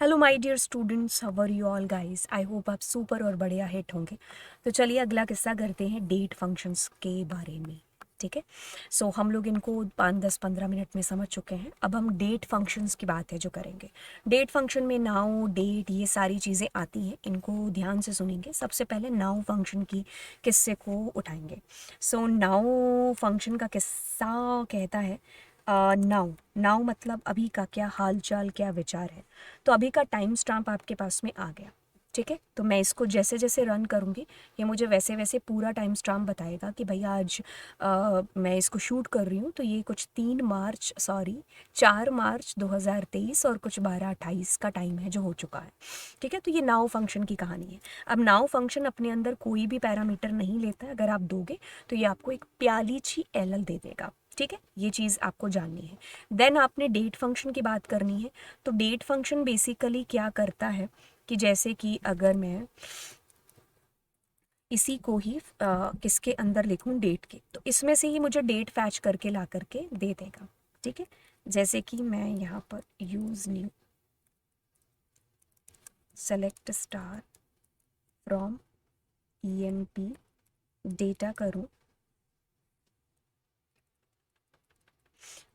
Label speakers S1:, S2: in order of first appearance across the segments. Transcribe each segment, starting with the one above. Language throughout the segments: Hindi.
S1: Hello my dear students, how are you all guys. I hope आप सुपर और बढ़िया हिट होंगे। तो चलिए अगला किस्सा करते हैं डेट फंक्शंस के बारे में। ठीक है, सो हम लोग इनको 5, 10, 15 मिनट में समझ चुके हैं। अब हम डेट फंक्शंस की बात है जो करेंगे। डेट फंक्शन में नाउ, डेट, ये सारी चीज़ें आती हैं, इनको ध्यान से सुनेंगे। सबसे पहले नाउ फंक्शन की किस्से को उठाएंगे। सो नाउ फंक्शन का किस्सा कहता है, नाउ नाउ मतलब अभी का क्या हाल चाल, क्या विचार है। तो अभी का टाइम स्टैम्प आपके पास में आ गया। ठीक है, तो मैं इसको जैसे जैसे रन करूँगी ये मुझे वैसे वैसे पूरा टाइम स्टैम्प बताएगा कि भैया आज मैं इसको शूट कर रही हूँ तो ये कुछ 4 मार्च 2023 और कुछ 12:28 का टाइम है जो हो चुका है। ठीक है, तो ये नाउ फंक्शन की कहानी है। अब नाउ फंक्शन अपने अंदर कोई भी पैरामीटर नहीं लेता है। अगर आप दोगे तो ये आपको एक प्याली सी एल दे देगा। ठीक है, ये चीज़ आपको जाननी है। देन आपने डेट फंक्शन की बात करनी है। तो डेट फंक्शन बेसिकली क्या करता है कि जैसे कि अगर मैं इसी को ही किसके अंदर लिखूं, डेट के, तो इसमें से ही मुझे डेट फैच करके ला करके दे देगा। ठीक है, जैसे कि मैं यहाँ पर use new select star from EMP data करूँ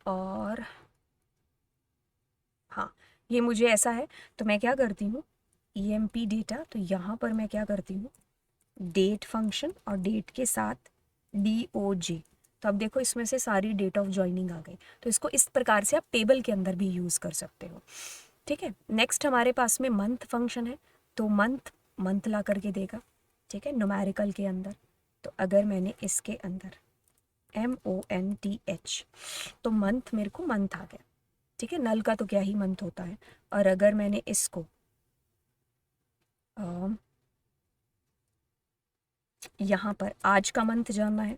S1: और हाँ, ये मुझे ऐसा है तो मैं क्या करती हूँ, EMP डेटा, तो यहाँ पर मैं क्या करती हूँ, डेट फंक्शन और डेट के साथ DOJ। तो अब देखो इसमें से सारी डेट ऑफ ज्वाइनिंग आ गई। तो इसको इस प्रकार से आप टेबल के अंदर भी यूज़ कर सकते हो। ठीक है, नेक्स्ट हमारे पास में मंथ फंक्शन है। तो मंथ मंथ ला करके देगा। ठीक है, न्यूमेरिकल के अंदर। तो अगर मैंने इसके अंदर MONTH, तो मंथ मेरे को मंथ आ गया। ठीक है, नल का तो क्या ही मंथ होता है। और अगर मैंने इसको यहाँ पर आज का मंथ जानना है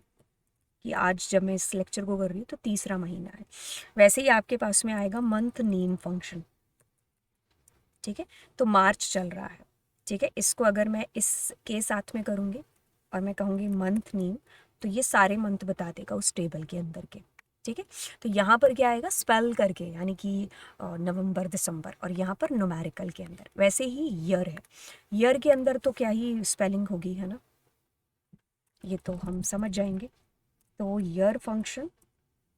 S1: कि आज जब मैं इस लेक्चर को कर रही हूँ तो तीसरा महीना है, वैसे ही आपके पास में आएगा मंथ नेम फंक्शन। ठीक है, तो मार्च चल रहा है। ठीक है, इसको अगर मैं इसके साथ में करूँगी और मैं कहूँगी मंथ नेम, तो ये सारे मंथ बता देगा उस टेबल के अंदर के। ठीक है, तो यहाँ पर क्या आएगा, स्पेल करके, यानी कि नवंबर, दिसंबर, और यहाँ पर न्यूमेरिकल के अंदर। वैसे ही ईयर है, ईयर के अंदर तो क्या ही स्पेलिंग होगी, है ना, ये तो हम समझ जाएंगे। तो ईयर फंक्शन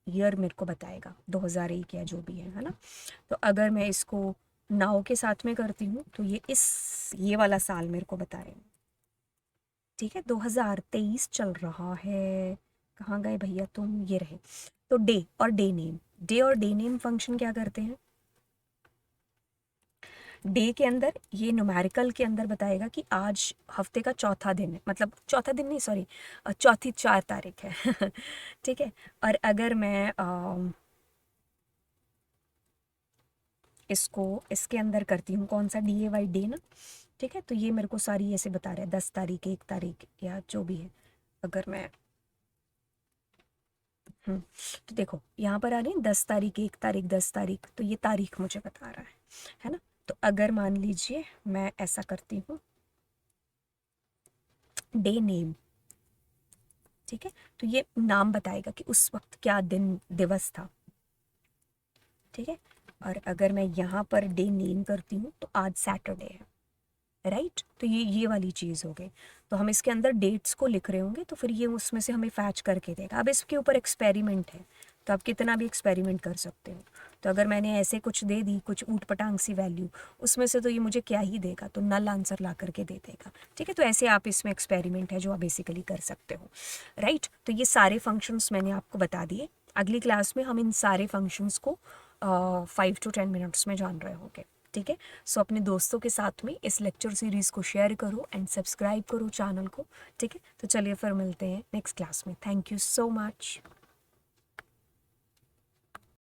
S1: ईयर मेरे को बताएगा 2001 या जो भी है ना। तो अगर मैं इसको नाउ के साथ में करती हूँ तो ये वाला साल मेरे को बताएगा। ठीक है, 2023 चल रहा है। कहाँ गए भैया तुम, ये रहे। तो डे और डे नेम फंक्शन क्या करते हैं, डे के अंदर ये न्यूमेरिकल के अंदर बताएगा कि आज हफ्ते का चौथा दिन है, मतलब चौथा दिन नहीं, सॉरी, चौथी 4 तारीख है। ठीक है, और अगर मैं इसको इसके अंदर करती हूँ, कौन सा, DAY, डे ना। ठीक है, तो ये मेरे को सारी ऐसे बता रहा है 10 तारीख, 1 तारीख, या जो भी है। अगर मैं तो देखो यहाँ पर आ रही है 10 तारीख, 1 तारीख, 10 तारीख, तो ये तारीख मुझे बता रहा है ना। तो अगर मान लीजिए मैं ऐसा करती हूँ, डे नेम। ठीक है, तो ये नाम बताएगा कि उस वक्त क्या दिन दिवस था। ठीक है, और अगर मैं यहाँ पर डे नेम करती हूँ तो आज सैटरडे है, राइट। तो ये वाली चीज़ हो गई। तो हम इसके अंदर डेट्स को लिख रहे होंगे तो फिर ये उसमें से हमें फैच करके देगा। अब इसके ऊपर एक्सपेरिमेंट है, तो आप कितना भी एक्सपेरिमेंट कर सकते हो। तो अगर मैंने ऐसे कुछ दे दी, कुछ ऊट पटांग सी वैल्यू, उसमें से तो ये मुझे क्या ही देगा, तो नल आंसर ला करके दे देगा। ठीक है, तो ऐसे आप इसमें एक्सपेरिमेंट है जो आप बेसिकली कर सकते हो, राइट। तो ये सारे फंक्शंस मैंने आपको बता दिए। अगली क्लास में हम इन सारे फंक्शंस को 5 to 10 मिनट्स में जान रहे होंगे। ठीक है, सो अपने दोस्तों के साथ में इस लेक्चर सीरीज़ को शेयर करो एंड सब्सक्राइब करो चैनल को। ठीक है, तो चलिए फिर मिलते हैं नेक्स्ट क्लास में। Thank you so much.